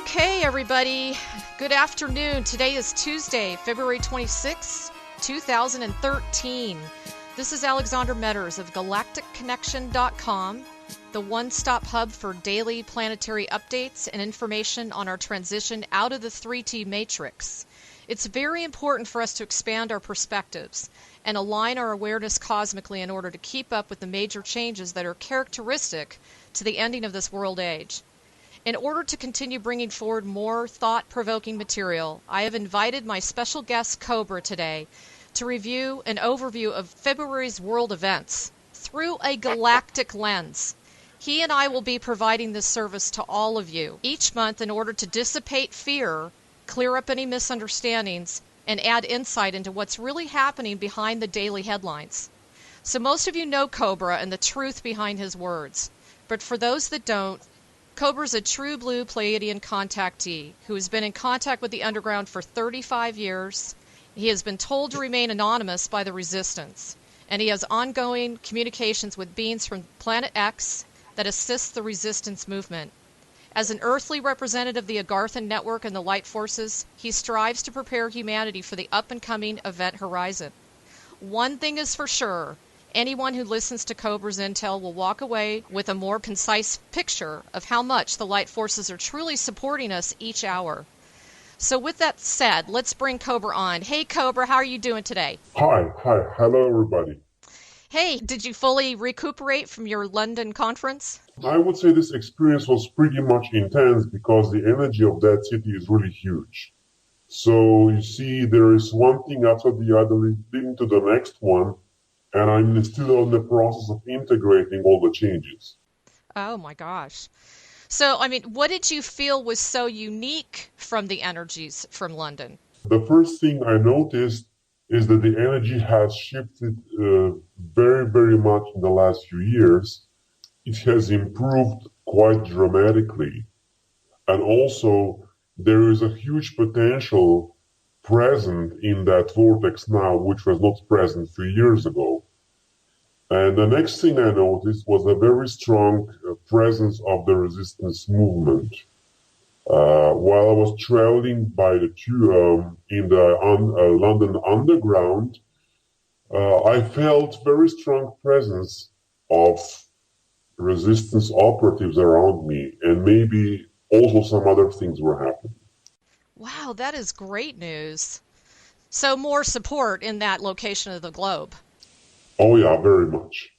Okay, everybody. Good afternoon. Today is Tuesday, February 26, 2013. This is Alexandra Meadors of galacticconnection.com, the one-stop hub for daily planetary updates and information on our transition out of the 3T matrix. It's very important for us to expand our perspectives and align our awareness cosmically in order to keep up with the major changes that are characteristic to the ending of this world age. In order to continue bringing forward more thought-provoking material, I have invited my special guest Cobra today to review an overview of February's world events through a galactic lens. He and I will be providing this service to all of you each month in order to dissipate fear, clear up any misunderstandings, and add insight into what's really happening behind the daily headlines. So most of you know Cobra and the truth behind his words. But for those that don't, Cobra's a true blue Pleiadian contactee who has been in contact with the underground for 35 years. He has been told to remain anonymous by the resistance, and he has ongoing communications with beings from Planet X that assists the resistance movement. As an earthly representative of the Agarthan network and the light forces, he strives to prepare humanity for the up-and-coming event horizon. One thing is for sure. Anyone who listens to Cobra's intel will walk away with a more concise picture of how much the light forces are truly supporting us each hour. So with that said, let's bring Cobra on. Hey Cobra, how are you doing today? Hi, hello everybody. Hey, did you fully recuperate from your London conference? I would say this experience was pretty much intense because the energy of that city is really huge. So you see, there is one thing after the other leading to the next one, and I'm still in the process of integrating all the changes. Oh my gosh. So, what did you feel was so unique from the energies from London? The first thing I noticed is that the energy has shifted very, very much in the last few years. It has improved quite dramatically. And also, there is a huge potential present in that vortex now, which was not present 3 years ago. And the next thing I noticed was a very strong presence of the resistance movement. While I was traveling by the in the London Underground, I felt very strong presence of resistance operatives around me, and maybe also some other things were happening. Wow, that is great news. So more support in that location of the globe. Oh yeah, very much.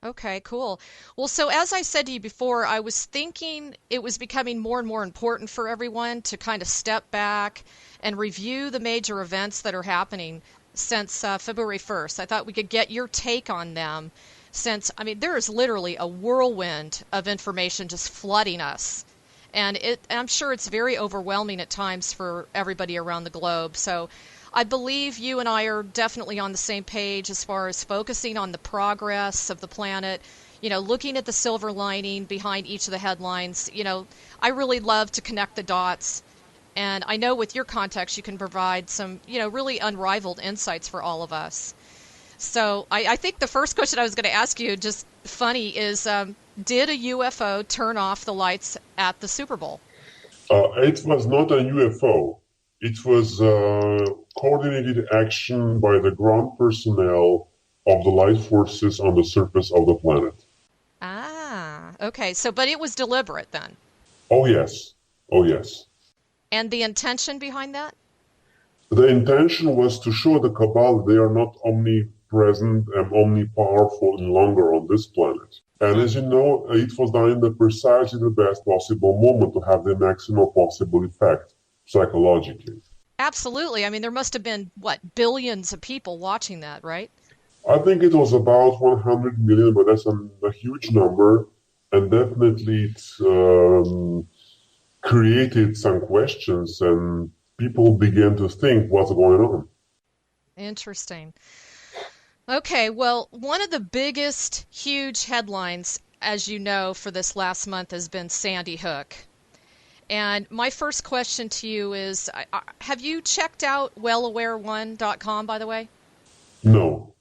Okay, cool. Well, so as I said to you before, I was thinking it was becoming more and more important for everyone to kind of step back and review the major events that are happening since February 1st. I thought we could get your take on them since, there is literally a whirlwind of information just flooding us. And I'm sure it's very overwhelming at times for everybody around the globe. So I believe you and I are definitely on the same page as far as focusing on the progress of the planet, looking at the silver lining behind each of the headlines. I really love to connect the dots. And I know with your context, you can provide some, really unrivaled insights for all of us. So I think the first question I was going to ask you, just funny, is did a UFO turn off the lights at the Super Bowl? It was not a UFO. It was coordinated action by the ground personnel of the light forces on the surface of the planet. Ah, okay. So, but it was deliberate then? Oh, yes. Oh, yes. And the intention behind that? The intention was to show the cabal they are not omnipresent and omnipowerful any longer on this planet. And as you know, it was done in precisely the best possible moment to have the maximum possible effect psychologically. Absolutely. There must have been, billions of people watching that, right? I think it was about 100 million, but that's a huge number. And definitely it created some questions, and people began to think what's going on. Interesting. Okay, well, one of the biggest, huge headlines, as you know, for this last month has been Sandy Hook. And my first question to you is, have you checked out wellaware1.com, by the way? No.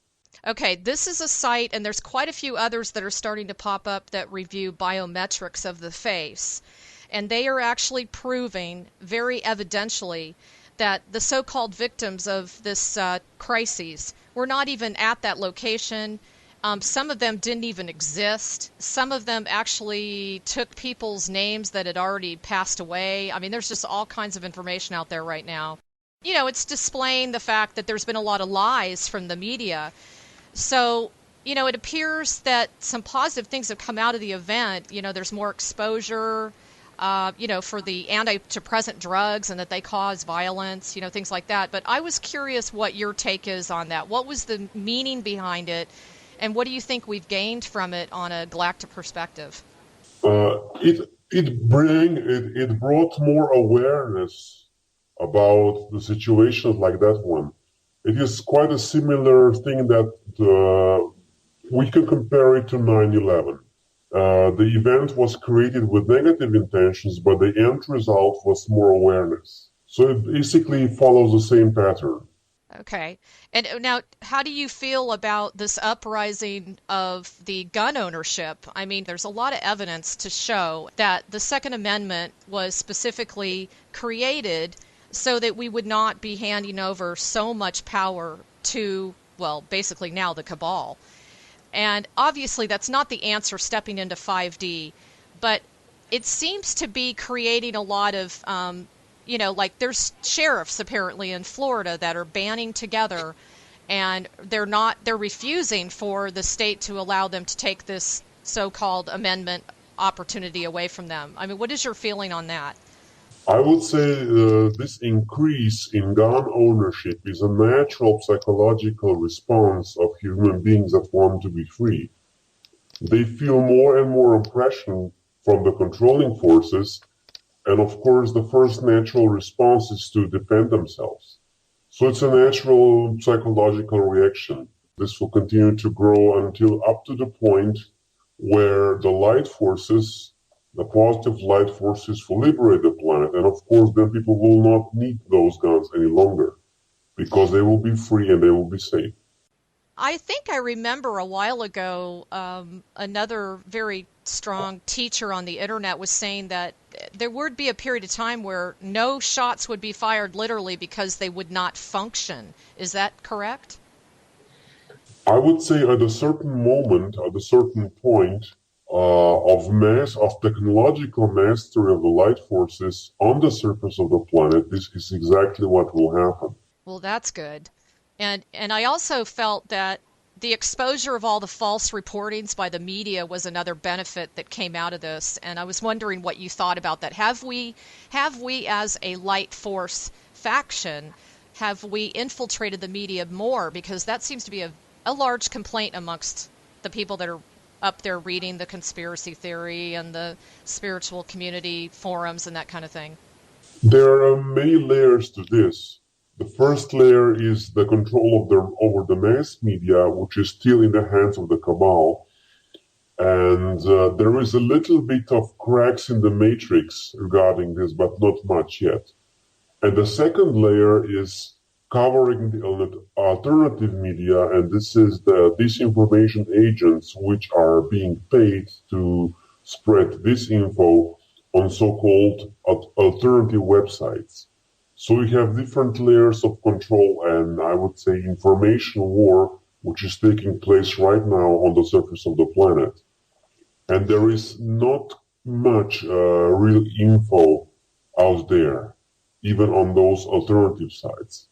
Okay, this is a site, and there's quite a few others that are starting to pop up that review biometrics of the face. And they are actually proving very evidentially that the so-called victims of this crises were not even at that location. Some of them didn't even exist. Some of them actually took people's names that had already passed away. I mean, there's just all kinds of information out there right now. You know, it's displaying the fact that there's been a lot of lies from the media. So, you know, it appears that some positive things have come out of the event. You know, there's more exposure, you know, for the antidepressant drugs and that they cause violence, you know, things like that. But I was curious what your take is on that. What was the meaning behind it? And what do you think we've gained from it on a galactic perspective? It brought more awareness about the situations like that one. It is quite a similar thing that we can compare it to 9/11. The event was created with negative intentions, but the end result was more awareness. So it basically follows the same pattern. Okay. And now, how do you feel about this uprising of the gun ownership? I mean, there's a lot of evidence to show that the Second Amendment was specifically created so that we would not be handing over so much power to, well, basically now the cabal. And obviously that's not the answer stepping into 5D, but it seems to be creating a lot of you know, like there's sheriffs apparently in Florida that are banding together, and they're refusing for the state to allow them to take this so-called amendment opportunity away from them. I mean, what is your feeling on that? I would say this increase in gun ownership is a natural psychological response of human beings that want to be free. They feel more and more oppression from the controlling forces. And of course, the first natural response is to defend themselves. So it's a natural psychological reaction. This will continue to grow until up to the point where the light forces, the positive light forces, will liberate the planet. And of course, then people will not need those guns any longer because they will be free and they will be safe. I think I remember a while ago, another very strong teacher on the internet was saying that there would be a period of time where no shots would be fired literally because they would not function. Is that correct? I would say at a certain moment, at a certain point of technological mastery of the light forces on the surface of the planet, this is exactly what will happen. Well, that's good. And I also felt that the exposure of all the false reportings by the media was another benefit that came out of this. And I was wondering what you thought about that. Have we as a light force faction, have we infiltrated the media more? Because that seems to be a large complaint amongst the people that are up there reading the conspiracy theory and the spiritual community forums and that kind of thing. There are many layers to this. The first layer is the control over the mass media, which is still in the hands of the cabal. And there is a little bit of cracks in the matrix regarding this, but not much yet. And the second layer is covering the alternative media, and this is the disinformation agents which are being paid to spread disinfo on so-called alternative websites. So we have different layers of control and I would say information war, which is taking place right now on the surface of the planet. And there is not much real info out there, even on those alternative sites.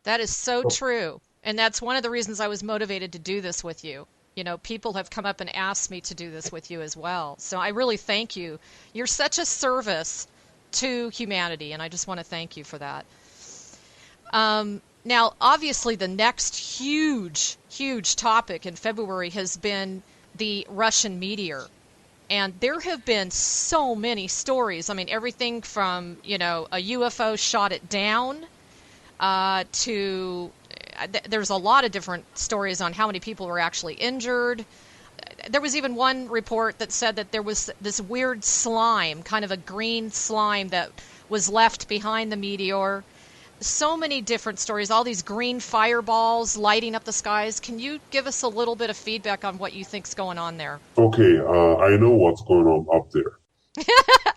That is so true. And that's one of the reasons I was motivated to do this with you. You know, people have come up and asked me to do this with you as well. So I really thank you. You're such a service to humanity, and I just want to thank you for that. Now, obviously, the next huge topic in February has been the Russian meteor. And there have been so many stories. I mean, everything from, you know, a UFO shot it down to there's a lot of different stories on how many people were actually injured. There was even one report that said that there was this weird slime, kind of a green slime that was left behind the meteor. So many different stories, all these green fireballs lighting up the skies. Can you give us a little bit of feedback on what you think's going on there? Okay, I know what's going on up there.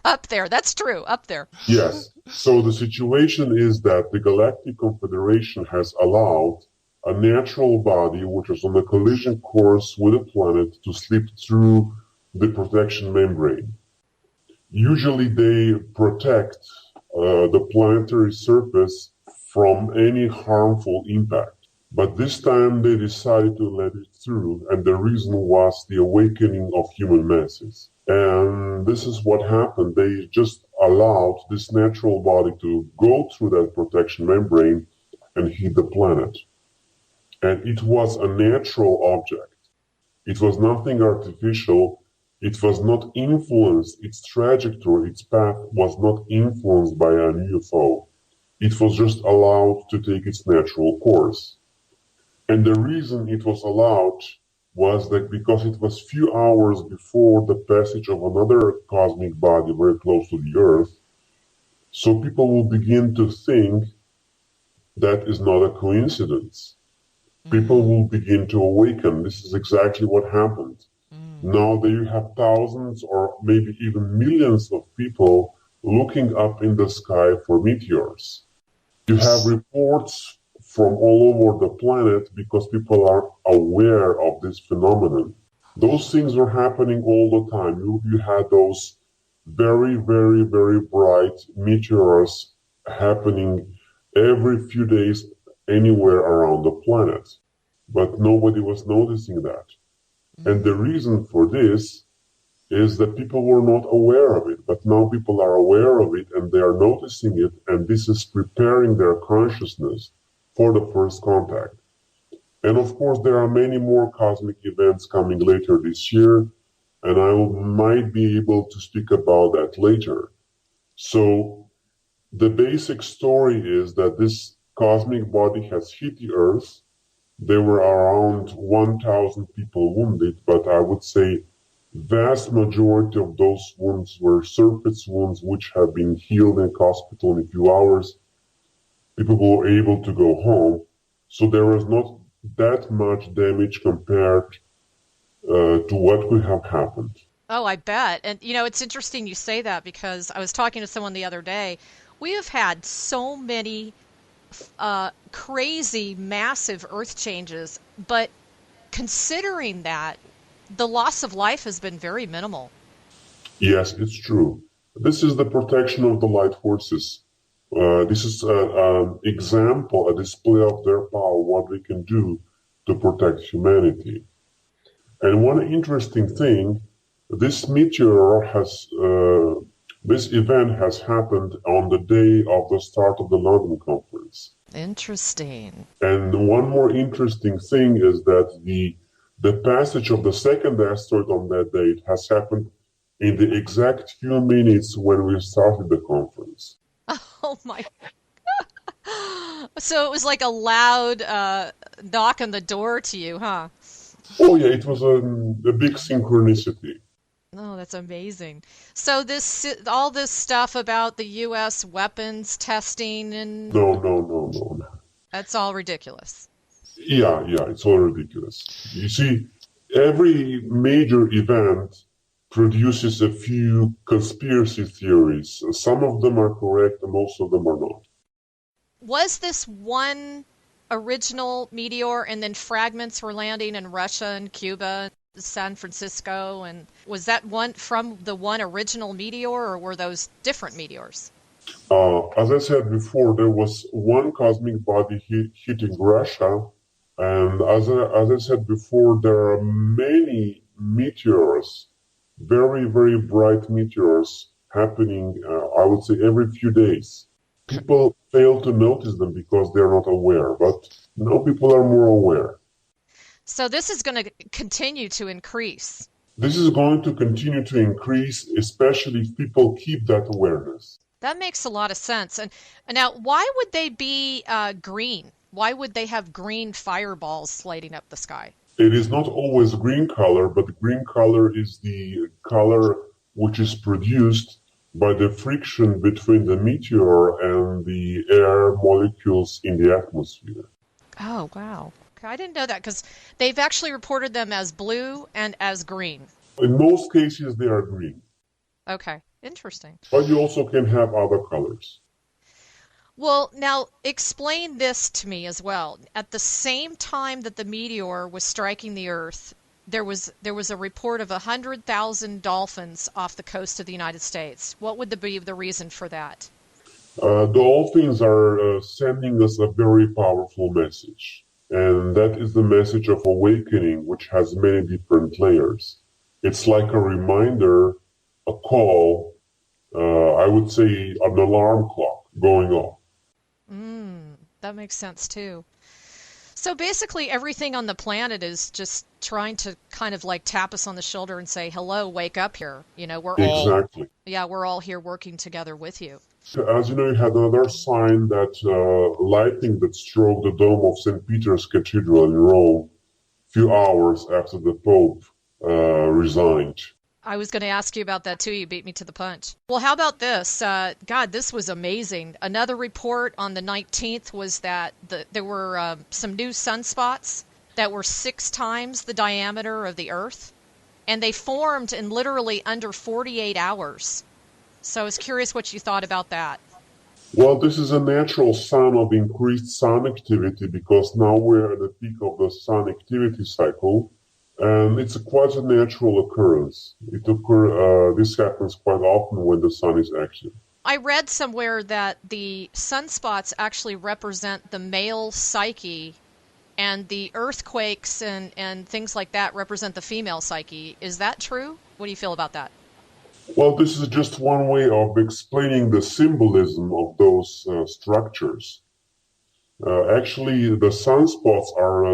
Up there. That's true. Up there. Yes. So the situation is that the Galactic Confederation has allowed a natural body which is on a collision course with a planet to slip through the protection membrane. Usually they protect the planetary surface from any harmful impact. But this time they decided to let it through, and the reason was the awakening of human masses. And this is what happened. They just allowed this natural body to go through that protection membrane and hit the planet. And it was a natural object. It was nothing artificial. It was not influenced. Its trajectory, its path was not influenced by an UFO. It was just allowed to take its natural course. And the reason it was allowed was that because it was few hours before the passage of another cosmic body very close to the Earth, so people will begin to think that is not a coincidence. People will begin to awaken. This is exactly what happened. Now there you have thousands or maybe even millions of people looking up in the sky for meteors. You have reports from all over the planet because people are aware of this phenomenon. Those things are happening all the time. You had those very, very, very bright meteors happening every few days anywhere around the planet. But nobody was noticing that. And the reason for this is that people were not aware of it, but now people are aware of it and they are noticing it, and this is preparing their consciousness for the first contact. And of course, there are many more cosmic events coming later this year, and I might be able to speak about that later. So the basic story is that this cosmic body has hit the Earth. There were around 1,000 people wounded, but I would say vast majority of those wounds were surface wounds which have been healed in hospital in a few hours. People were able to go home. So there was not that much damage compared to what could have happened. Oh, I bet. And it's interesting you say that because I was talking to someone the other day. We have had so many crazy, massive earth changes, but considering that, the loss of life has been very minimal. Yes, it's true. This is the protection of the light forces. This is an example, a display of their power, what they can do to protect humanity. And one interesting thing, this event has happened on the day of the start of the London conference. Interesting. And one more interesting thing is that the passage of the second asteroid on that date has happened in the exact few minutes when we started the conference. Oh my. So it was like a loud knock on the door to you, huh? Oh yeah, it was a big synchronicity. Oh, that's amazing. So all this stuff about the U.S. weapons testing and No. that's all ridiculous. Yeah, it's all ridiculous. You see, every major event produces a few conspiracy theories. Some of them are correct, and most of them are not. Was this one original meteor and then fragments were landing in Russia and Cuba, San Francisco, and was that one from the one original meteor, or were those different meteors? As I said before, there was one cosmic body hitting Russia, and as I said before, there are many meteors, very, very bright meteors happening, I would say, every few days. People fail to notice them because they're not aware, but now people are more aware. So this is going to continue to increase. This is going to continue to increase, especially if people keep that awareness. That makes a lot of sense. And now, why would they be green? Why would they have green fireballs lighting up the sky? It is not always green color, but the green color is the color which is produced by the friction between the meteor and the air molecules in the atmosphere. Oh, wow. I didn't know that because they've actually reported them as blue and as green. In most cases, they are green. Okay. Interesting. But you also can have other colors. Well, now explain this to me as well. At the same time that the meteor was striking the Earth, there was a report of 100,000 dolphins off the coast of the United States. What would be the reason for that? Dolphins are sending us a very powerful message, and that is the message of awakening, which has many different layers. It's like a reminder, a call, I would say an alarm clock going off. That makes sense too. So basically, everything on the planet is just trying to kind of like tap us on the shoulder and say, "Hello, wake up here." Exactly. We're all here working together with you. So as you know, you had another sign that lightning that struck the dome of St. Peter's Cathedral in Rome few hours after the Pope resigned. I was going to ask you about that too. You beat me to the punch. Well, how about this? God, this was amazing. Another report on the 19th was that there were some new sunspots that were 6 times the diameter of the Earth, and they formed in literally under 48 hours. So I was curious what you thought about that. Well, this is a natural sign of increased sun activity because now we're at the peak of the sun activity cycle, and it's quite a natural occurrence. This happens quite often when the sun is active. I read somewhere that the sunspots actually represent the male psyche, and the earthquakes and things like that represent the female psyche. Is that true? What do you feel about that? Well, this is just one way of explaining the symbolism of those structures. Actually, the sunspots are,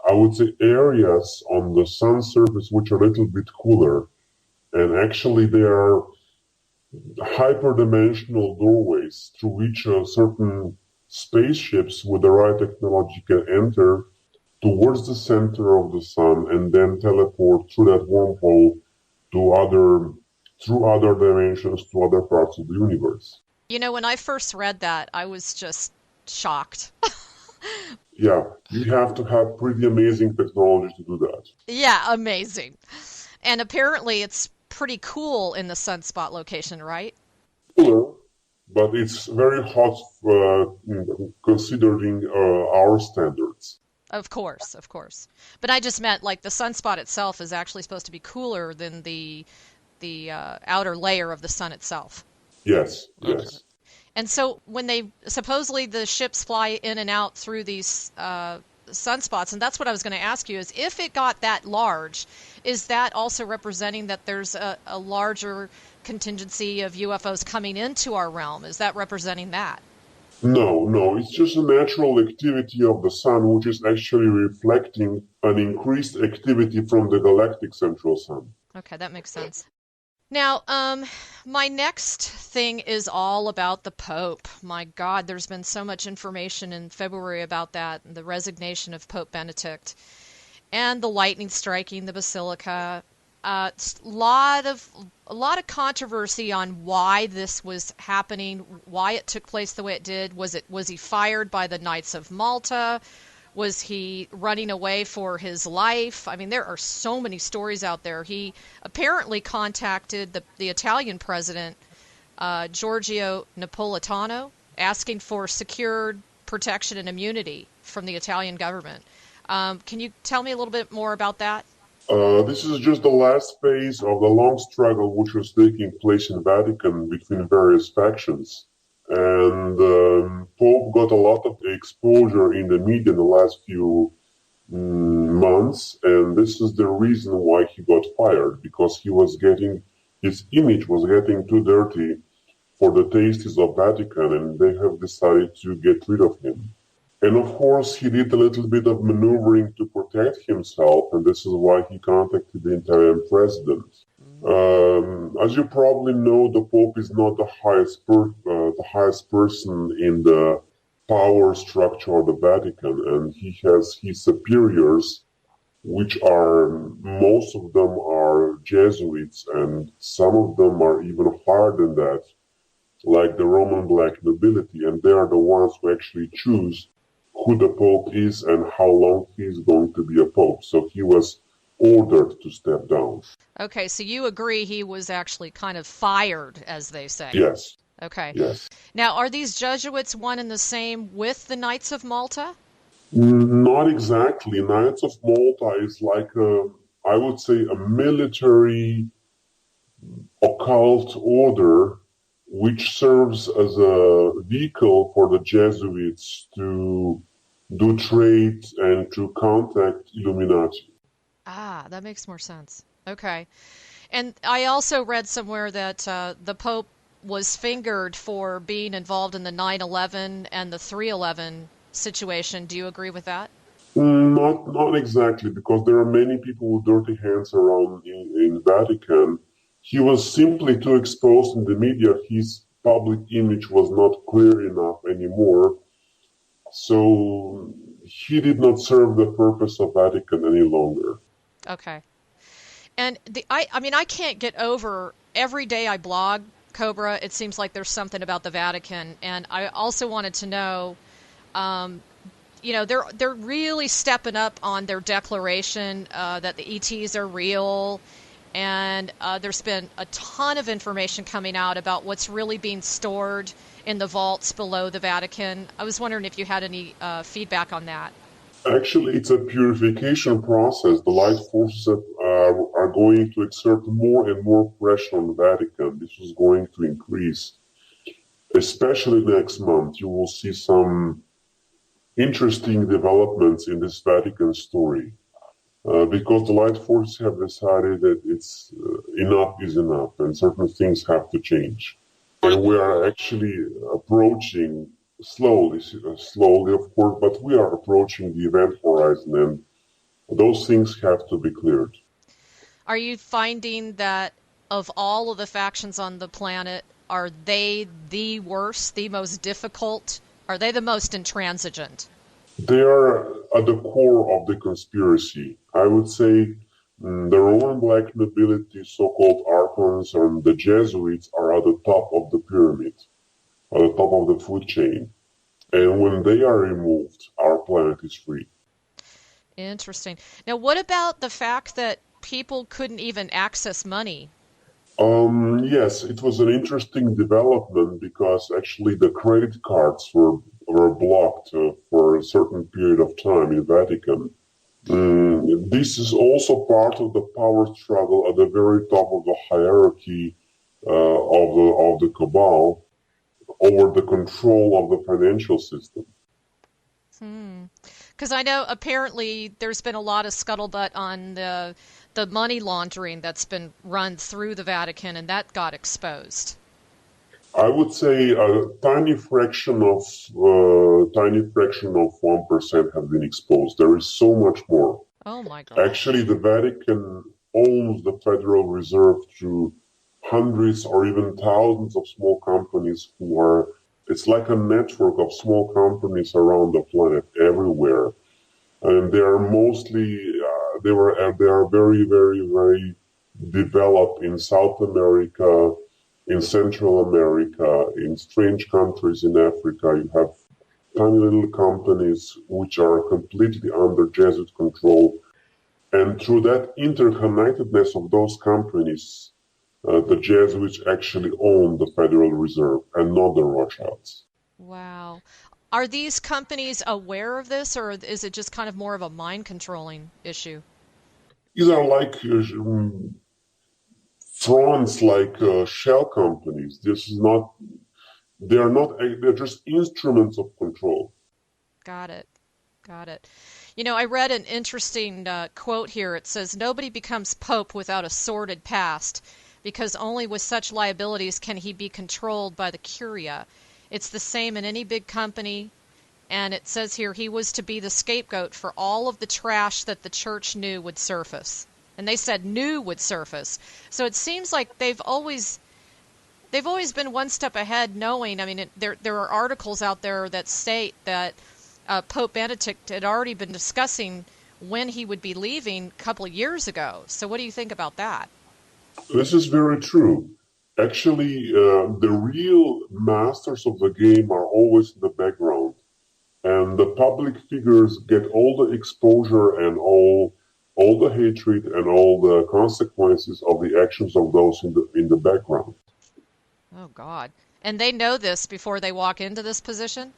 I would say, areas on the sun surface which are a little bit cooler. And actually, they are hyperdimensional doorways through which certain spaceships with the right technology can enter towards the center of the sun and then teleport through that wormhole through other dimensions to other parts of the universe. When I first read that, I was just shocked. Yeah, you have to have pretty amazing technology to do that. Yeah, amazing. And apparently it's pretty cool in the sunspot location, right? Cooler, but it's very hot considering our standards. Of course, of course. But I just meant like the sunspot itself is actually supposed to be cooler than the outer layer of the sun itself. Yes, Okay. yes. And so when supposedly the ships fly in and out through these sunspots, and that's what I was going to ask you, is if it got that large, is that also representing that there's a larger contingency of UFOs coming into our realm? Is that representing that? No, it's just a natural activity of the sun, which is actually reflecting an increased activity from the galactic central sun. Okay, that makes sense. Now, my next thing is all about the Pope. My God, there's been so much information in February about that, the resignation of Pope Benedict, and the lightning striking the Basilica. A lot of controversy on why this was happening, why it took place the way it did. Was he fired by the Knights of Malta? Was he running away for his life? I mean, there are so many stories out there. He apparently contacted the Italian president, Giorgio Napolitano, asking for secured protection and immunity from the Italian government. Can you tell me a little bit more about that? This is just the last phase of the long struggle which was taking place in Vatican between various factions. And Pope got a lot of exposure in the media in the last few months, and this is the reason why he got fired, because his image was getting too dirty for the tastes of Vatican, and they have decided to get rid of him. And of course, he did a little bit of maneuvering to protect himself, and this is why he contacted the Italian president. As you probably know, the Pope is not the highest person in the power structure of the Vatican, and he has his superiors, which most of them are Jesuits, and some of them are even higher than that, like the Roman black nobility, and they are the ones who actually choose who the Pope is and how long he is going to be a Pope. So he was ordered to step down. Okay, so you agree he was actually kind of fired, as they say. Yes. Okay. Yes. Now, are these Jesuits one and the same with the Knights of Malta? Not exactly. Knights of Malta is like I would say a military occult order which serves as a vehicle for the Jesuits to do trade and to contact Illuminati. Ah, that makes more sense. Okay. And I also read somewhere that the Pope was fingered for being involved in the 9/11 and the 3/11 situation. Do you agree with that? Not exactly, because there are many people with dirty hands around in Vatican. He was simply too exposed in the media. His public image was not clear enough anymore. So he did not serve the purpose of Vatican any longer. Okay. And I mean, I can't get over every day I blog Cobra. It seems like there's something about the Vatican, and I also wanted to know, they're really stepping up on their declaration that the ETs are real, and there's been a ton of information coming out about what's really being stored in the vaults below the Vatican. I was wondering if you had any feedback on that. Actually, it's a purification process. The light forces are going to exert more and more pressure on the Vatican. This is going to increase. Especially next month, you will see some interesting developments in this Vatican story. Because the light forces have decided that it's enough is enough and certain things have to change. And we are actually approaching slowly, of course, but we are approaching the event horizon, and those things have to be cleared. Are you finding that of all of the factions on the planet, are they the worst, the most difficult? Are they the most intransigent? They are at the core of the conspiracy. I would say the Roman black nobility, so-called archons, and the Jesuits are at the top of the pyramid, at the top of the food chain. And when they are removed, our planet is free. Interesting. Now, what about the fact that people couldn't even access money? Yes, it was an interesting development because actually the credit cards were blocked for a certain period of time in Vatican. This is also part of the power struggle at the very top of the hierarchy of the cabal over the control of the financial system. Because I know apparently there's been a lot of scuttlebutt on the money laundering that's been run through the Vatican, and that got exposed. I would say a tiny fraction of 1% have been exposed. There is so much more. Oh my God. Actually, the Vatican owns the Federal Reserve through hundreds or even thousands of small companies who are. It's like a network of small companies around the planet, everywhere, and they are mostly they are very, very, very developed in South America, in Central America, in strange countries in Africa. You have tiny little companies which are completely under Jesuit control, and through that interconnectedness of those companies, the Jesuits actually own the Federal Reserve and not the Rothschilds. Wow. Are these companies aware of this, or is it just kind of more of a mind controlling issue? These are like fronts, like shell companies. This is not. They are not. They're just instruments of control. Got it. Got it. You know, I read an interesting quote here. It says, "Nobody becomes pope without a sordid past, because only with such liabilities can he be controlled by the curia. It's the same in any big company." And it says here he was to be the scapegoat for all of the trash that the church knew would surface. And they said knew would surface. So it seems like they've always been one step ahead, knowing. I mean, there are articles out there that state that Pope Benedict had already been discussing when he would be leaving a couple of years ago. So what do you think about that? This is very true. Actually, the real masters of the game are always in the background. And the public figures get all the exposure and all all the hatred and all the consequences of the actions of those in the background. Oh, God. And they know this before they walk into this position?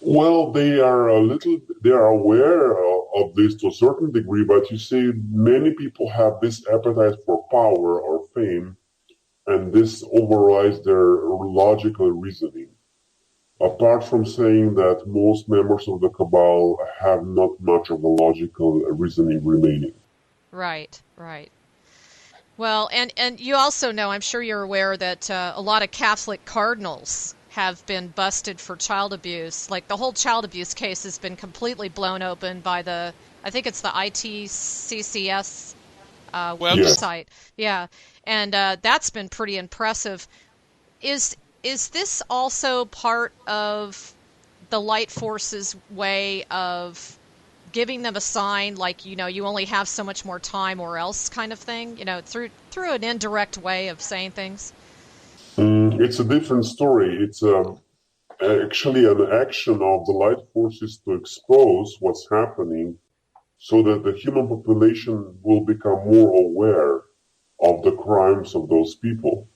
Well, they are aware of this to a certain degree, but you see, many people have this appetite for power or fame, and this overrides their logical reasoning. Apart from saying that most members of the cabal have not much of a logical reasoning remaining. Right, right. Well, and you also know, I'm sure you're aware that a lot of Catholic cardinals have been busted for child abuse. Like the whole child abuse case has been completely blown open by I think it's the ITCCS Yes. website. Yeah, and that's been pretty impressive. Is this also part of the light force's way of giving them a sign, like, you only have so much more time or else kind of thing, through an indirect way of saying things? It's a different story. It's actually an action of the light forces to expose what's happening so that the human population will become more aware of the crimes of those people.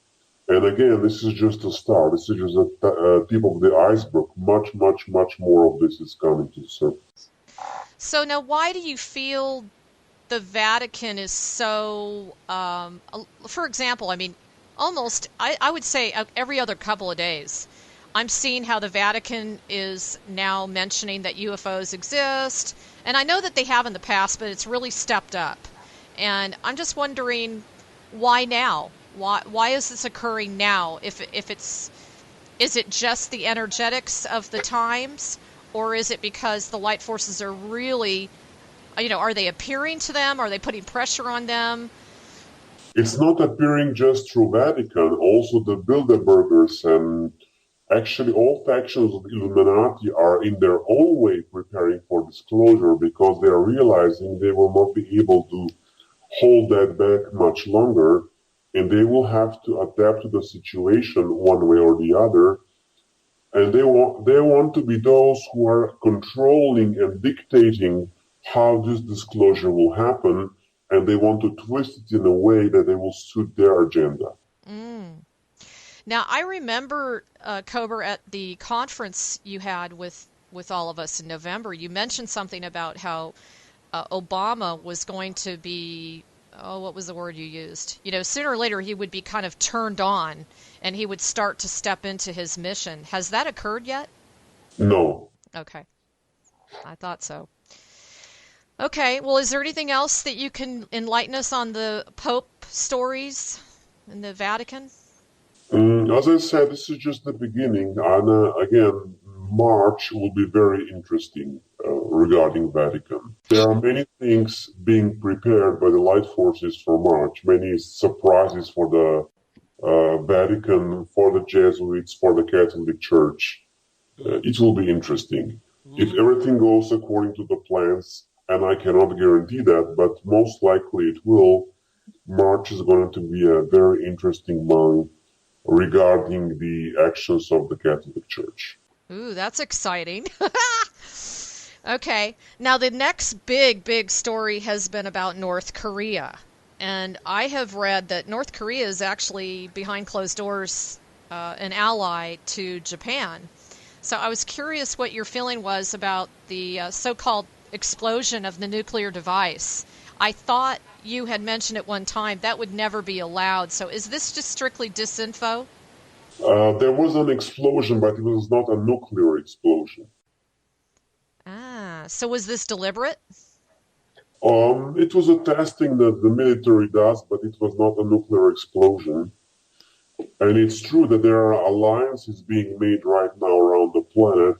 And again, this is just a start. This is just a tip of the iceberg. Much, much, much more of this is coming to the surface. So now, why do you feel the Vatican is so, for example, I mean, almost, I would say every other couple of days, I'm seeing how the Vatican is now mentioning that UFOs exist. And I know that they have in the past, but it's really stepped up. And I'm just wondering, why now? Why is this occurring now? Is it just the energetics of the times, or is it because the light forces are really, are they appearing to them? Are they putting pressure on them? It's not appearing just through Vatican. Also, the Bilderbergers and actually all factions of Illuminati are in their own way preparing for disclosure because they are realizing they will not be able to hold that back much longer, and they will have to adapt to the situation one way or the other. And they want to be those who are controlling and dictating how this disclosure will happen, and they want to twist it in a way that they will suit their agenda. Mm. Now, I remember, Cobra, at the conference you had with all of us in November, you mentioned something about how Obama was going to be, what was the word you used? Sooner or later he would be kind of turned on and he would start to step into his mission. Has that occurred yet? No. Okay. I thought so. Okay. Well, is there anything else that you can enlighten us on the Pope stories in the Vatican? As I said, this is just the beginning. And again, March will be very interesting regarding Vatican. There are many things being prepared by the light forces for March, many surprises for the Vatican, for the Jesuits, for the Catholic Church. It will be interesting. If everything goes according to the plans, and I cannot guarantee that, but most likely it will, March is going to be a very interesting month regarding the actions of the Catholic Church. Ooh, that's exciting. Okay. Now, the next big story has been about North Korea. And I have read that North Korea is actually, behind closed doors, an ally to Japan. So I was curious what your feeling was about the so-called explosion of the nuclear device. I thought you had mentioned at one time that would never be allowed. So is this just strictly disinfo? There was an explosion, but it was not a nuclear explosion. Ah, so was this deliberate? It was a testing that the military does, but it was not a nuclear explosion. And it's true that there are alliances being made right now around the planet.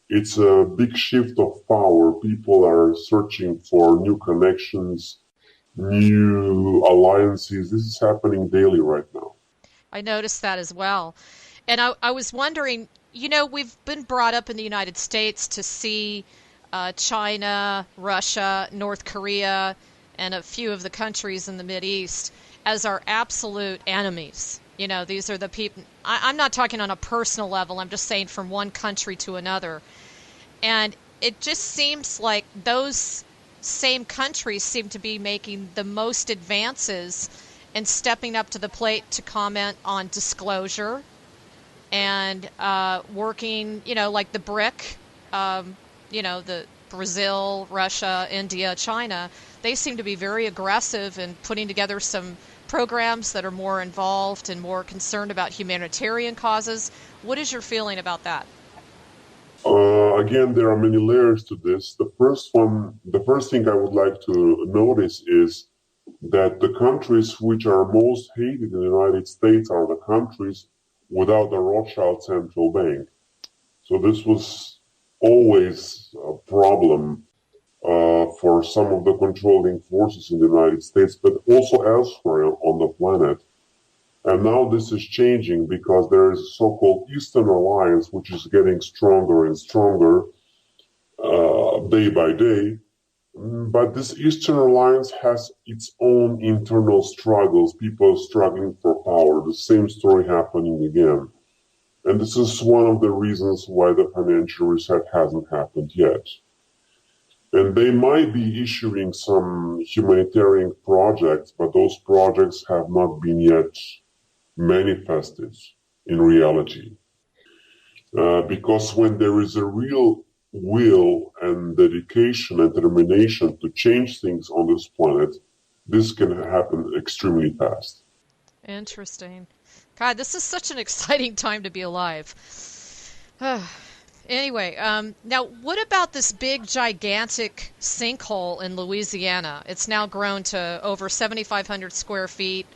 It's a big shift of power. People are searching for new connections, new alliances. This is happening daily right now. I noticed that as well. And I was wondering, we've been brought up in the United States to see China, Russia, North Korea, and a few of the countries in the Mideast as our absolute enemies. These are the people. I'm not talking on a personal level. I'm just saying from one country to another. And it just seems like those same countries seem to be making the most advances and stepping up to the plate to comment on disclosure and working, like the BRIC, the Brazil, Russia, India, China. They seem to be very aggressive in putting together some programs that are more involved and more concerned about humanitarian causes. What is your feeling about that? Again, there are many layers to this. The first thing I would like to notice is that the countries which are most hated in the United States are the countries without a Rothschild central bank. So this was always a problem for some of the controlling forces in the United States, but also elsewhere on the planet. And now this is changing because there is a so-called Eastern Alliance, which is getting stronger and stronger day by day. But this Eastern Alliance has its own internal struggles, people struggling for power, the same story happening again. And this is one of the reasons why the financial reset hasn't happened yet. And they might be issuing some humanitarian projects, but those projects have not been yet manifested in reality. Because when there is a real will and dedication and determination to change things on this planet, this can happen extremely fast. Interesting. God, this is such an exciting time to be alive. Anyway, now what about this big, gigantic sinkhole in Louisiana? It's now grown to over 7,500 square feet.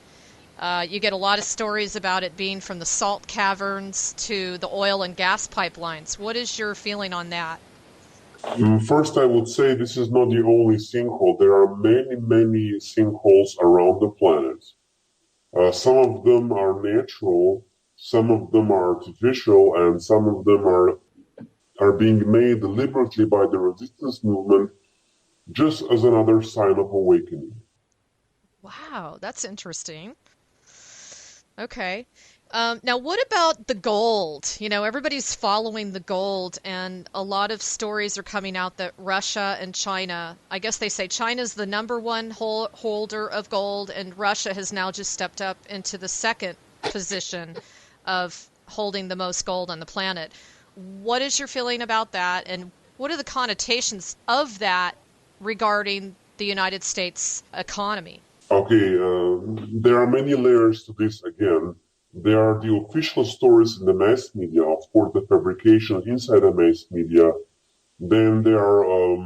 You get a lot of stories about it being from the salt caverns to the oil and gas pipelines. What is your feeling on that? First, I would say this is not the only sinkhole. There are many, many sinkholes around the planet. Some of them are natural, some of them are artificial, and some of them are being made deliberately by the resistance movement just as another sign of awakening. Wow, that's interesting. Okay. Now, what about the gold? Everybody's following the gold, and a lot of stories are coming out that Russia and China, I guess they say China's the number one holder of gold, and Russia has now just stepped up into the second position of holding the most gold on the planet. What is your feeling about that, and what are the connotations of that regarding the United States economy? Okay, there are many layers to this again. There are the official stories in the mass media, of course, the fabrication inside the mass media. Then there are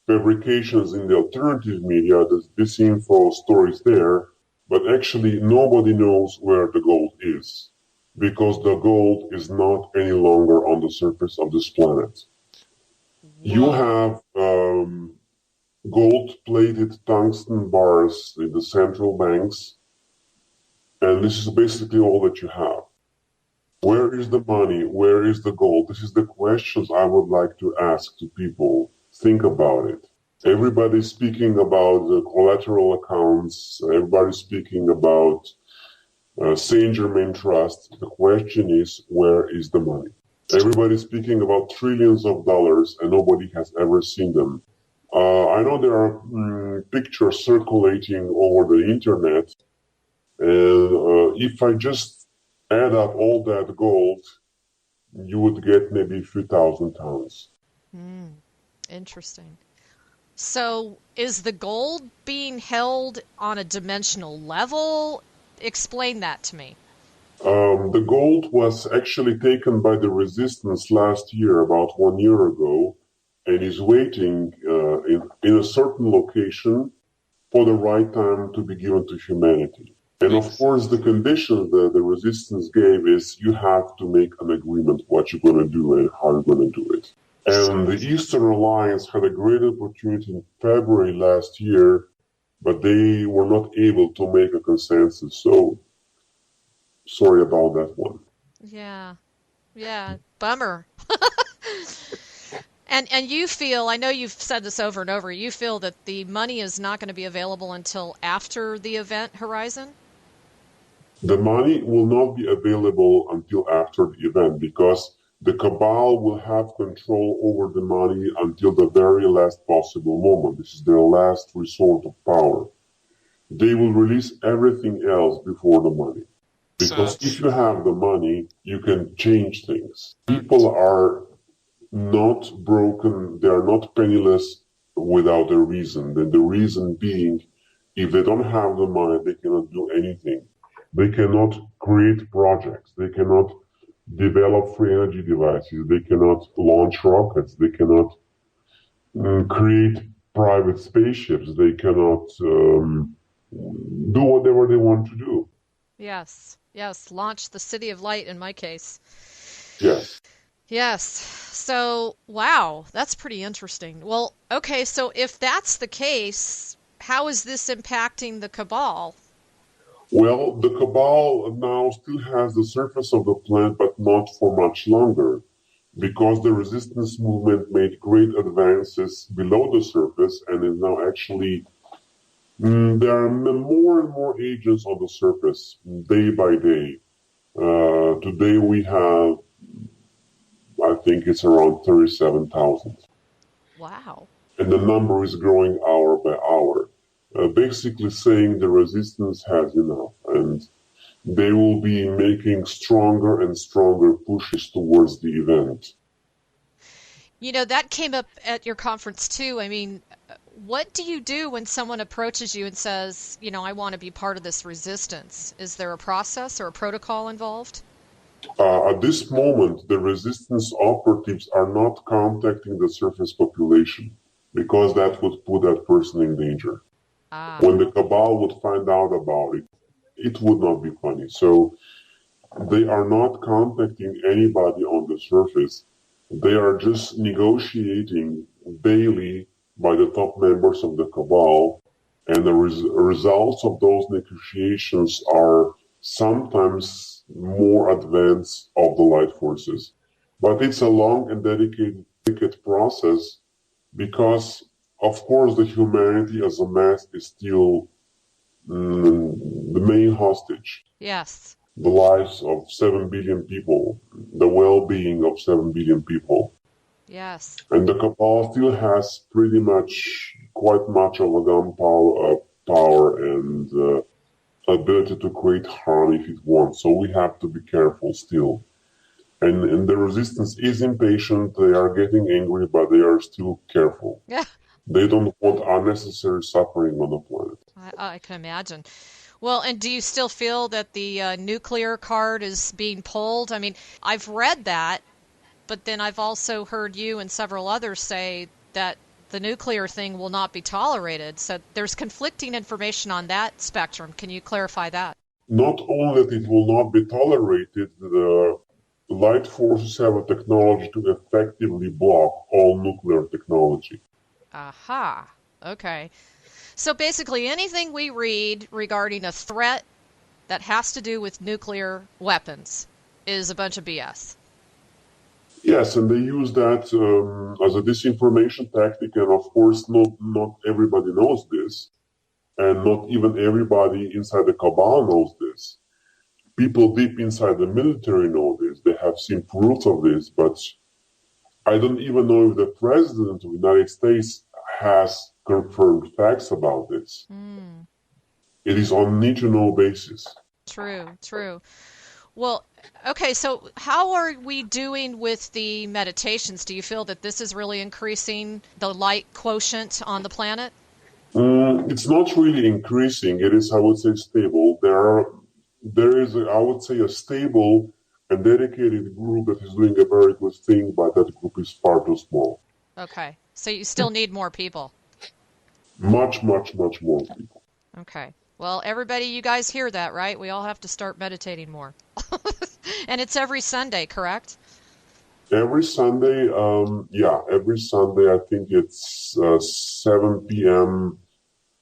fabrications in the alternative media, the disinfo stories there. But actually, nobody knows where the gold is, because the gold is not any longer on the surface of this planet. You have gold-plated tungsten bars in the central banks, and this is basically all that you have. Where is the money? Where is the gold? This is the questions I would like to ask to people. Think about it. Everybody's speaking about the collateral accounts. Everybody's speaking about Saint Germain Trust. The question is, where is the money? Everybody's speaking about trillions of dollars, and nobody has ever seen them. I know there are pictures circulating over the internet, and if I just add up all that gold, you would get maybe a few thousand tons. Interesting. So is the gold being held on a dimensional level? Explain that to me. The gold was actually taken by the resistance last year, about 1 year ago, and is waiting in a certain location for the right time to be given to humanity. And of course, the condition that the resistance gave is you have to make an agreement what you're going to do and how you're going to do it. And the Eastern Alliance had a great opportunity in February last year, but they were not able to make a consensus. So, sorry about that one. Yeah, bummer. And you feel, I know you've said this over and over, you feel that the money is not going to be available until after the event horizon? The money will not be available until after the event because The cabal will have control over the money until the very last possible moment. This is their last resort of power. They will release everything else before the money. Because if you have the money, you can change things. People are not broken, they are not penniless without a reason. And the reason being, if they don't have the money, they cannot do anything. They cannot create projects. They cannot develop free energy devices. They cannot launch rockets. They cannot create private spaceships. They cannot do whatever they want to do. Yes, yes, launch the City of Light in my case. Yes. Yes. So, wow, that's pretty interesting. Well, okay, so if that's the case, how is this impacting the cabal? Well, the cabal now still has the surface of the planet, but not for much longer, because the resistance movement made great advances below the surface and is now actually there are more and more agents on the surface day by day. Today we have, I think it's around 37,000. Wow. And the number is growing hour by hour, basically saying the resistance has enough, and they will be making stronger and stronger pushes towards the event. You know, that came up at your conference too. I mean, what do you do when someone approaches you and says, you know, I want to be part of this resistance? Is there a process or a protocol involved? At this moment, the resistance operatives are not contacting the surface population because that would put that person in danger. When the cabal would find out about it, it would not be funny. So they are not contacting anybody on the surface. They are just negotiating daily by the top members of the cabal, and the results of those negotiations are sometimes more advanced of the light forces. But it's a long and dedicated process because, of course, the humanity as a mass is still the main hostage. Yes. The lives of 7 billion people, the well-being of 7 billion people. Yes. And the cabal still has pretty much quite much of a power and ability to create harm if it wants. So we have to be careful still. And the resistance is impatient. They are getting angry, but they are still careful. Yeah. They don't want unnecessary suffering on the planet. I can imagine. Well, and do you still feel that the nuclear card is being pulled? I mean, I've read that, but then I've also heard you and several others say that the nuclear thing will not be tolerated. So there's conflicting information on that spectrum. Can you clarify that? Not only that it will not be tolerated, the light forces have a technology to effectively block all nuclear technology. Aha. Okay. So basically anything we read regarding a threat that has to do with nuclear weapons is a bunch of BS. Yes, and they use that as a disinformation tactic, and of course not everybody knows this, and not even everybody inside the cabal knows this. People deep inside the military know this. They have seen proofs of this, but I don't even know if the President of the United States has confirmed facts about this. It is on need-to-know basis. True, true. Well, okay, so how are we doing with the meditations? Do you feel that this is really increasing the light quotient on the planet? It's not really increasing. It is, I would say, stable. There is, I would say, a stable and dedicated group that is doing a very good thing, but that group is far too small. Okay, so you still need more people. Much, much, much more people. Okay. Well, everybody, you guys hear that, right? We all have to start meditating more. And it's every Sunday, correct? Every Sunday, every Sunday, I think it's 7 p.m.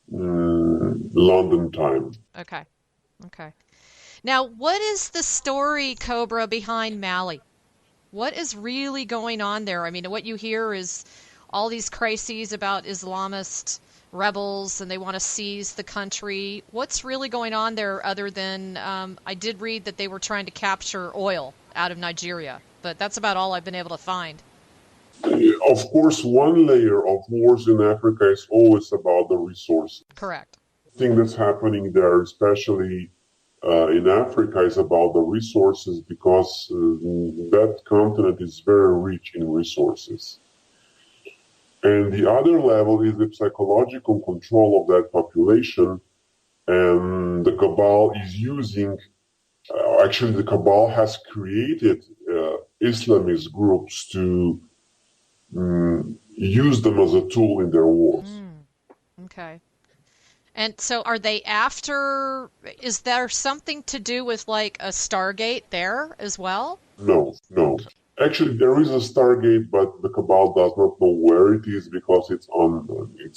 London time. Okay. Okay. Now, what is the story, Cobra, behind Mali? What is really going on there? I mean, what you hear is all these crises about Islamist rebels and they want to seize the country. What's really going on there other than I did read that they were trying to capture oil out of Nigeria? but that's about all I've been able to find. Of course, one layer of wars in Africa is always about the resources. Correct. The thing that's happening there, especially in Africa, is about the resources because that continent is very rich in resources. And the other level is the psychological control of that population, and the cabal is using, actually the cabal has created Islamist groups to use them as a tool in their wars. Okay. And so are they after, is there something to do with like a Stargate there as well? No. Actually, there is a Stargate, but the cabal does not know where it is because it's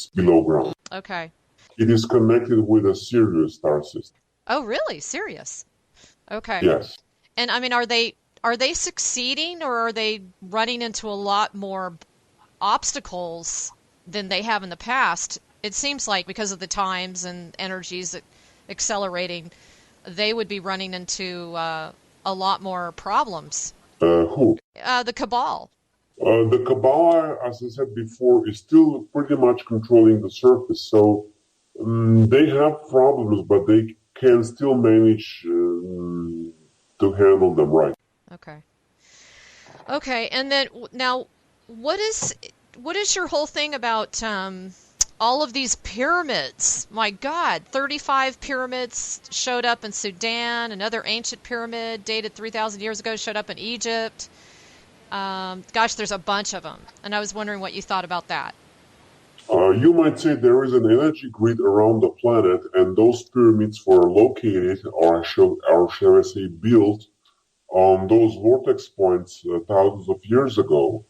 below ground. Okay. It is connected with a Sirius star system. Oh, really? Serious? Okay. Yes. And I mean, are they succeeding, or are they running into a lot more obstacles than they have in the past? It seems like because of the times and energies accelerating, they would be running into a lot more problems. Who? The cabal. The cabal, as I said before, is still pretty much controlling the surface. So they have problems, but they can still manage to handle them right. Okay, and then now, what is your whole thing about all of these pyramids? My God, 35 pyramids showed up in Sudan. Another ancient pyramid dated 3,000 years ago showed up in Egypt. Gosh, there's a bunch of them, and I was wondering what you thought about that. You might say there is an energy grid around the planet, and those pyramids were located, or shall I say, built on those vortex points thousands of years ago.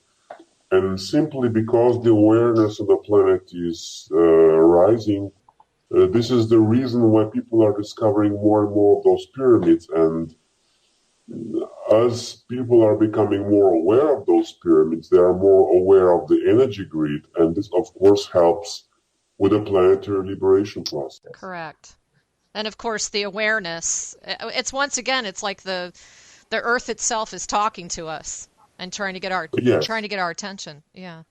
And simply because the awareness of the planet is rising, this is the reason why people are discovering more and more of those pyramids. And as people are becoming more aware of those pyramids, they are more aware of the energy grid. And this, of course, helps with the planetary liberation process. Correct. And of course, the awareness, it's once again, it's like the Earth itself is talking to us and trying to get our attention. Yeah.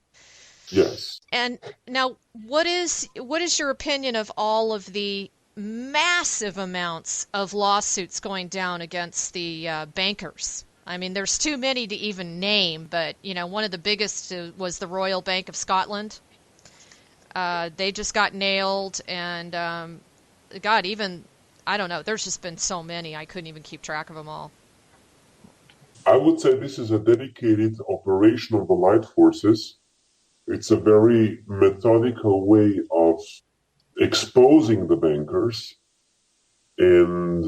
Yes. And now, what is your opinion of all of the massive amounts of lawsuits going down against the bankers? I mean, there's too many to even name, but one of the biggest was the Royal Bank of Scotland. They just got nailed, and God, even I don't know. There's just been so many, I couldn't even keep track of them all. I would say this is a dedicated operation of the light forces. It's a very methodical way of exposing the bankers and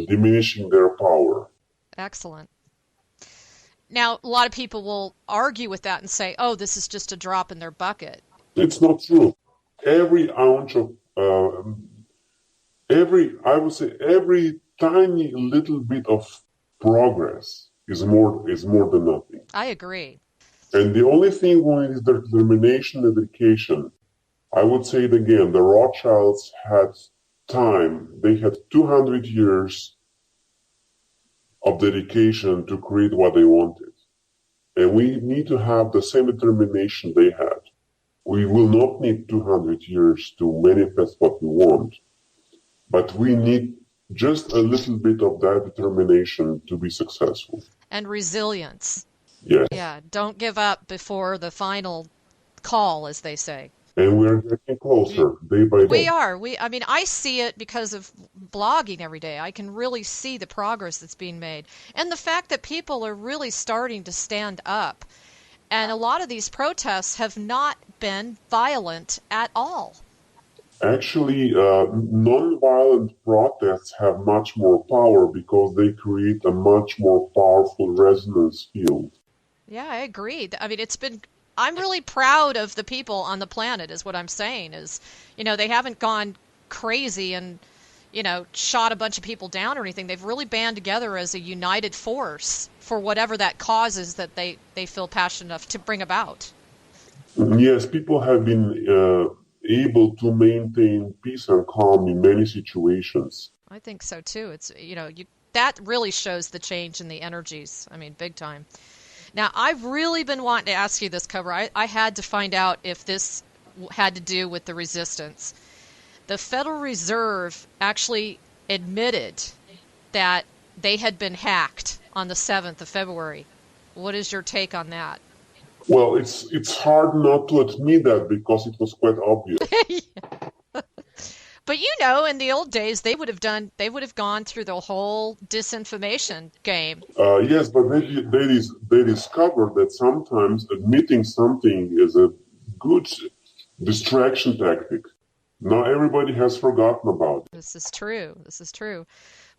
diminishing their power. Excellent. Now, a lot of people will argue with that and say, oh, this is just a drop in their bucket. It's not true. Every ounce of, every tiny little bit of progress is more than nothing. I agree. And the only thing we need is the determination and dedication. I would say it again, the Rothschilds had time. They had 200 years of dedication to create what they wanted. And we need to have the same determination they had. We will not need 200 years to manifest what we want, but we need just a little bit of that determination to be successful. And resilience. Yes. Yeah, don't give up before the final call, as they say. And we're getting closer day by day. We are. I mean, I see it because of blogging every day. I can really see the progress that's being made. And the fact that people are really starting to stand up. And a lot of these protests have not been violent at all. Actually, non-violent protests have much more power because they create a much more powerful resonance field. Yeah, I agree. I mean, I'm really proud of the people on the planet, is what I'm saying, is, they haven't gone crazy and, shot a bunch of people down or anything. They've really band together as a united force for whatever that cause is that they feel passionate enough to bring about. Yes, people have been able to maintain peace and calm in many situations. I think so too. It's that really shows the change in the energies. I mean, big time. Now, I've really been wanting to ask you this, Cobra. I had to find out if this had to do with the resistance. The Federal Reserve actually admitted that they had been hacked on the 7th of February. What is your take on that? Well, it's hard not to admit that because it was quite obvious. But in the old days, they would have gone through the whole disinformation game. Yes, but they discovered that sometimes admitting something is a good distraction tactic. Not everybody has forgotten about it. This is true. This is true.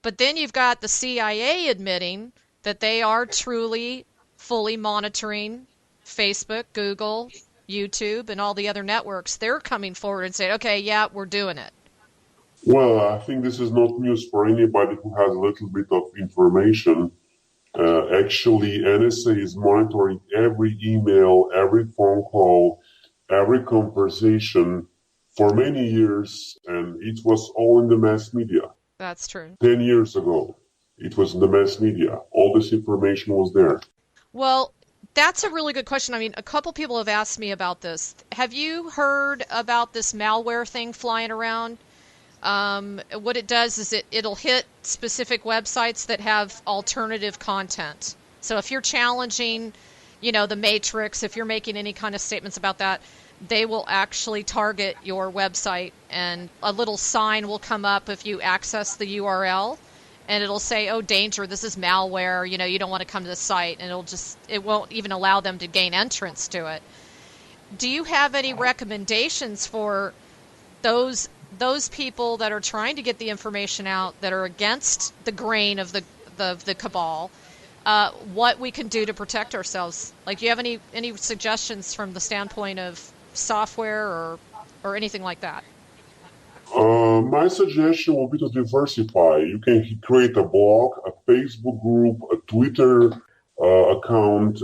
But then you've got the CIA admitting that they are truly fully monitoring Facebook, Google, YouTube, and all the other networks. They're coming forward and saying, okay, yeah, we're doing it. Well, I think this is not news for anybody who has a little bit of information. Actually, NSA is monitoring every email, every phone call, every conversation for many years, and it was all in the mass media. That's true. 10 years ago, it was in the mass media. All this information was there. Well, that's a really good question. I mean, a couple people have asked me about this. Have you heard about this malware thing flying around? What it does is it'll hit specific websites that have alternative content. So if you're challenging, the Matrix, if you're making any kind of statements about that, they will actually target your website, and a little sign will come up if you access the URL, and it'll say, oh, danger, this is malware, you don't want to come to the site, and it won't even allow them to gain entrance to it. Do you have any recommendations for those people that are trying to get the information out, that are against the grain of the cabal, what we can do to protect ourselves? Like, do you have any suggestions from the standpoint of software or anything like that? My suggestion would be to diversify. You can create a blog, a Facebook group, a Twitter account,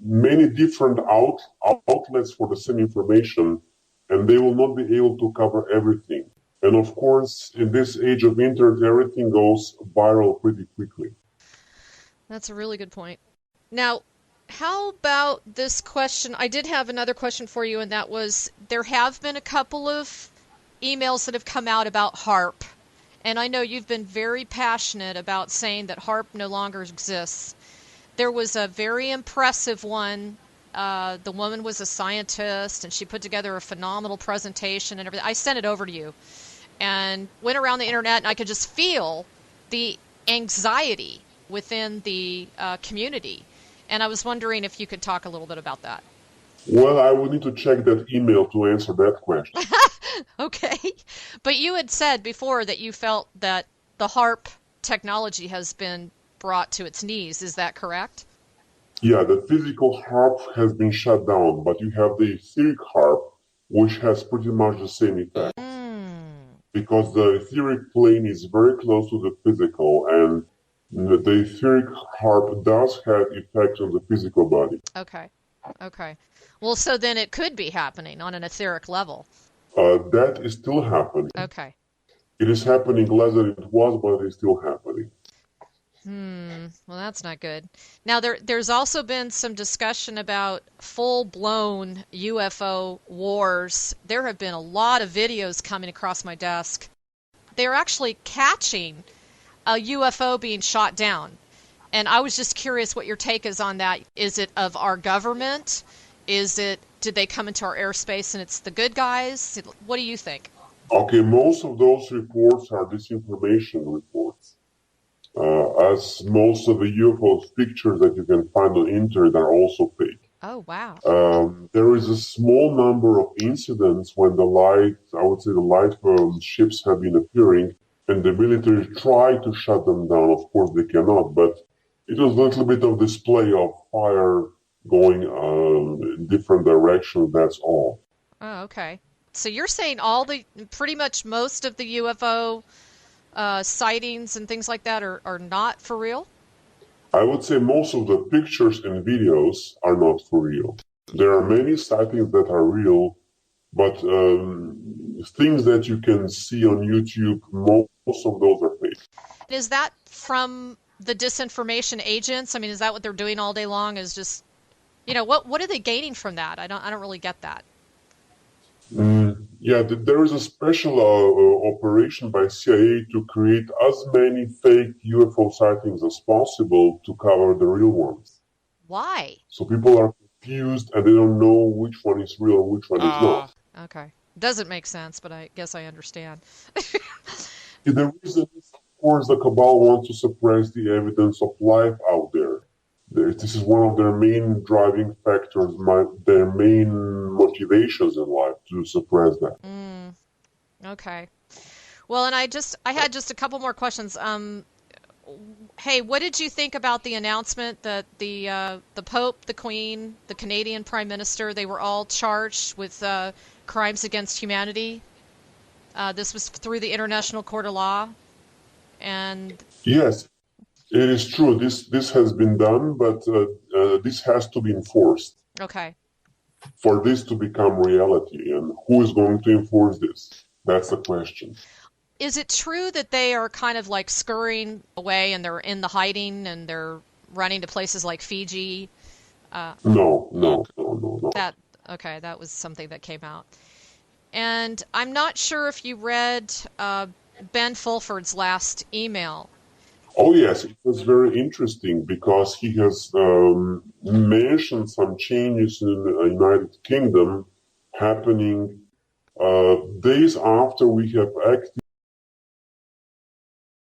many different outlets for the same information, and they will not be able to cover everything. And of course, in this age of internet, everything goes viral pretty quickly. That's a really good point. Now, how about this question? I did have another question for you, and that was, there have been a couple of emails that have come out about HAARP. And I know you've been very passionate about saying that HAARP no longer exists. There was a very impressive one. The woman was a scientist, and she put together a phenomenal presentation and everything. I sent it over to you and went around the internet, and I could just feel the anxiety within the community. And I was wondering if you could talk a little bit about that. Well, I would need to check that email to answer that question. Okay. But you had said before that you felt that the HAARP technology has been brought to its knees. Is that correct? Yeah, the physical HAARP has been shut down, but you have the etheric HAARP, which has pretty much the same effect. Because the etheric plane is very close to the physical, and the etheric HAARP does have effect on the physical body. Okay. Well, so then it could be happening on an etheric level. That is still happening. Okay. It is happening less than it was, but it is still happening. Well, that's not good. Now, there's also been some discussion about full-blown UFO wars. There have been a lot of videos coming across my desk. They're actually catching a UFO being shot down. And I was just curious what your take is on that. Is it of our government? Did they come into our airspace and it's the good guys? What do you think? Okay, most of those reports are disinformation reports. As most of the UFO pictures that you can find on the internet are also fake. Oh, wow. There is a small number of incidents when the light ships have been appearing, and the military tried to shut them down. Of course, they cannot, but it was a little bit of display of fire going in different directions, that's all. Oh, okay. So you're saying pretty much most of the UFO sightings and things like that are not for real? I would say most of the pictures and videos are not for real. There are many sightings that are real, but things that you can see on YouTube, most of those are fake. Is that from the disinformation agents? I mean, is that what they're doing all day long? Is just, what are they gaining from that? I don't really get that. Yeah, there is a special operation by CIA to create as many fake UFO sightings as possible to cover the real ones. Why? So people are confused and they don't know which one is real and which one is not. Okay. Doesn't make sense, but I guess I understand. The reason is, of course, the cabal wants to suppress the evidence of life out there. This is one of their main driving factors, their main motivations in life, to suppress that. Okay. Well, and I had just a couple more questions. Hey, what did you think about the announcement that the Pope, the Queen, the Canadian Prime Minister, they were all charged with crimes against humanity? This was through the International Court of Law, and Yes, it is true. This has been done, but this has to be enforced. Okay. For this to become reality, and who is going to enforce this? That's the question. Is it true that they are kind of like scurrying away and they're in the hiding and they're running to places like Fiji? No. That was something that came out. And I'm not sure if you read Ben Fulford's last email. Oh yes, it was very interesting because he has mentioned some changes in the United Kingdom happening days after we have activated